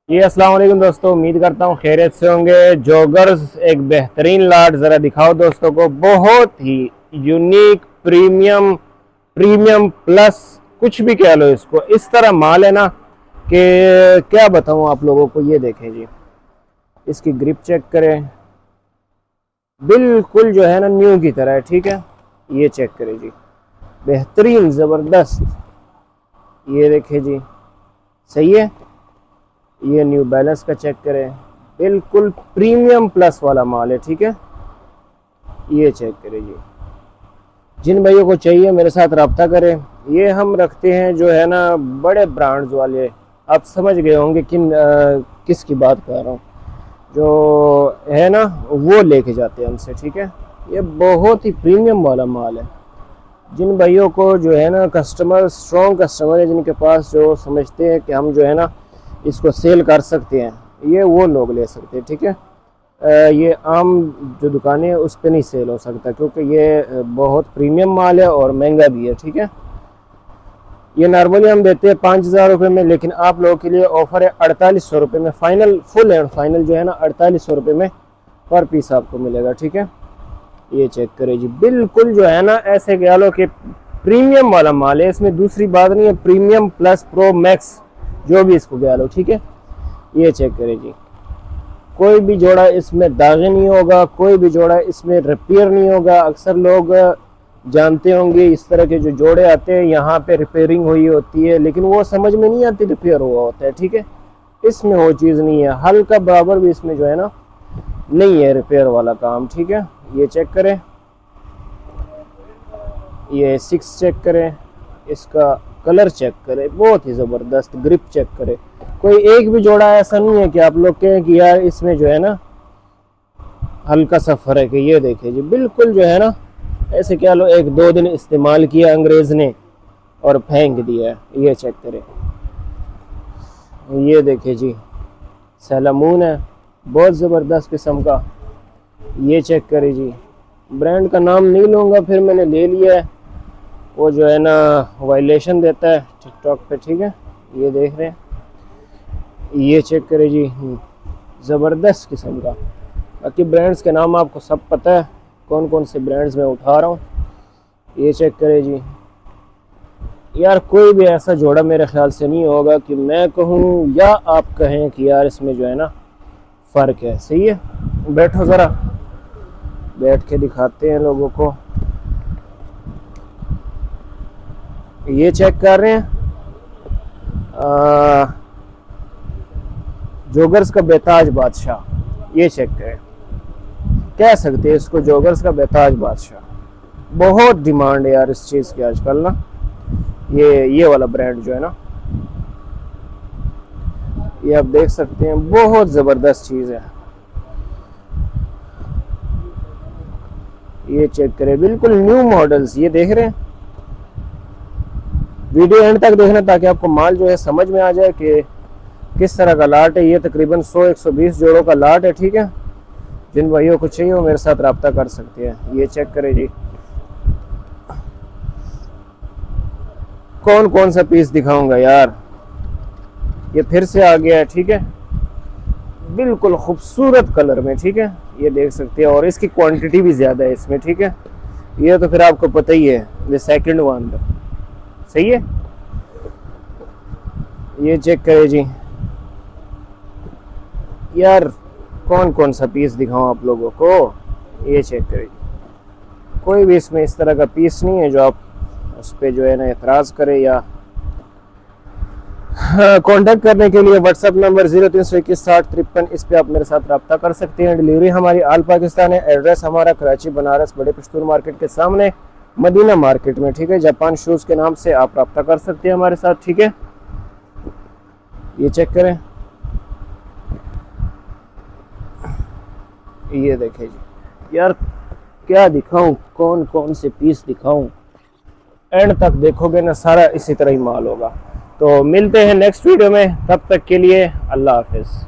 जी अस्सलाम वालेकुम दोस्तों, उम्मीद करता हूँ खैरियत से होंगे। जॉगर्स एक बेहतरीन लाट ज़रा दिखाओ दोस्तों को। बहुत ही यूनिक प्रीमियम प्रीमियम प्लस कुछ भी कह लो इसको, इस तरह माल है ना कि क्या बताऊँ आप लोगों को। ये देखें जी, इसकी ग्रिप चेक करें, बिल्कुल जो है ना न्यू की तरह है। ठीक है, ये चेक करें जी, बेहतरीन ज़बरदस्त। ये देखें जी, सही है। ये न्यू बैलेंस का चेक करें, बिल्कुल प्रीमियम प्लस वाला माल है। ठीक है, ये चेक करें जी। जिन भाइयों को चाहिए मेरे साथ रब्ता करें। ये हम रखते हैं जो है ना बड़े ब्रांड्स वाले, आप समझ गए होंगे किसकी बात कर रहा हूँ, जो है ना वो लेके जाते हैं हमसे। ठीक है, ये बहुत ही प्रीमियम वाला माल है। जिन भाइयों को जो है ना कस्टमर, स्ट्रॉन्ग कस्टमर है जिनके पास, जो समझते हैं कि हम जो है ना इसको सेल कर सकते हैं, ये वो लोग ले सकते हैं। ठीक है, ये आम जो दुकानें हैं उस पर नहीं सेल हो सकता, क्योंकि ये बहुत प्रीमियम माल है और महंगा भी है। ठीक है, ये नॉर्मली हम देते हैं 5,000 रुपये में, लेकिन आप लोगों के लिए ऑफर है 4800 रुपये में। फाइनल, फुल एंड फाइनल जो है ना 4800 रुपये में पर पीस आपको मिलेगा। ठीक है, ये चेक करें जी, बिल्कुल जो है ना ऐसे कह लो कि प्रीमियम वाला माल है। इसमें दूसरी बात नहीं है, प्रीमियम प्लस प्रो मैक्स जो भी इसको कह लो। ठीक है, ये चेक करें जी, कोई भी जोड़ा इसमें दागे नहीं होगा, कोई भी जोड़ा इसमें रिपेयर नहीं होगा। अक्सर लोग जानते होंगे इस तरह के जो जोड़े आते हैं यहाँ पे रिपेयरिंग हुई होती है, लेकिन वो समझ में नहीं आती रिपेयर हुआ होता है। ठीक है, इसमें वो चीज़ नहीं है, हल्का बराबर भी इसमें जो है ना नहीं है रिपेयर वाला काम। ठीक है, ये चेक करें, ये 6 चेक करें, इसका कलर चेक करें, बहुत ही ज़बरदस्त। ग्रिप चेक करें, कोई एक भी जोड़ा ऐसा नहीं है कि आप लोग कहें कि यार इसमें जो है ना हल्का सा फर्क है। ये देखिए जी, बिल्कुल जो है ना ऐसे क्या लो, 1-2 दिन इस्तेमाल किया अंग्रेज़ ने और फेंक दिया। ये चेक करें, ये देखिए जी, सैलामून है, बहुत ज़बरदस्त किस्म का। ये चेक करें जी, ब्रांड का नाम नहीं लूँगा, फिर मैंने ले लिया है, वो जो है ना वायलेशन देता है टिकटॉक पे। ठीक है, ये देख रहे हैं, ये चेक करें जी, ज़बरदस्त किस्म का। बाकी ब्रांड्स के नाम आपको सब पता है, कौन कौन से ब्रांड्स में उठा रहा हूँ। ये चेक करें जी, यार कोई भी ऐसा जोड़ा मेरे ख्याल से नहीं होगा कि मैं कहूँ या आप कहें कि यार इसमें जो है ना फ़र्क है। सही है, बैठो ज़रा, बैठ के दिखाते हैं लोगों को। ये चेक कर रहे हैं, जोगर्स का बेताज बादशाह। ये चेक करें, कह सकते हैं इसको जोगर्स का बेताज बादशाह। बहुत डिमांड है यार इस चीज़ की आजकल ना। ये वाला ब्रांड जो है ना, ये आप देख सकते हैं, बहुत ज़बरदस्त चीज़ है। ये चेक करें, बिल्कुल न्यू मॉडल्स। ये देख रहे हैं, वीडियो एंड तक देखना ताकि आपको माल जो है समझ में आ जाए कि किस तरह का लाट है। ये तकरीबन 100-120 जोड़ों का लाट है। ठीक है, जिन भाइयों को चाहिए वो मेरे साथ रब्ता कर सकते हैं। ये चेक करें जी, कौन कौन सा पीस दिखाऊंगा यार, ये फिर से आ गया है। ठीक है, बिल्कुल खूबसूरत कलर में। ठीक है, ये देख सकते हैं, और इसकी क्वांटिटी भी ज़्यादा है इसमें। ठीक है, ये तो फिर आपको पता ही है, द सेकंड वन। सही है, ये चेक करें जी, यार कौन कौन सा पीस दिखाऊं आप लोगों को। ये चेक करें, कोई भी इसमें इस तरह का पीस नहीं है जो आप उस पर जो है ना एतराज़ करें। या कांटेक्ट करने के लिए व्हाट्सएप नंबर 03216053, इस पे आप मेरे साथ रब्ता कर सकते हैं। डिलीवरी हमारी आल पाकिस्तान है। एड्रेस हमारा कराची बनारस बड़े पश्तून मार्केट के सामने मदीना मार्केट में। ठीक है, जापान शूज़ के नाम से आप रब्ता कर सकते हैं हमारे साथ। ठीक है, ये चेक करें, ये देखें जी, यार क्या दिखाऊं, कौन कौन से पीस दिखाऊं, एंड तक देखोगे ना सारा इसी तरह ही माल होगा। तो मिलते हैं नेक्स्ट वीडियो में, तब तक के लिए अल्लाह हाफिज़।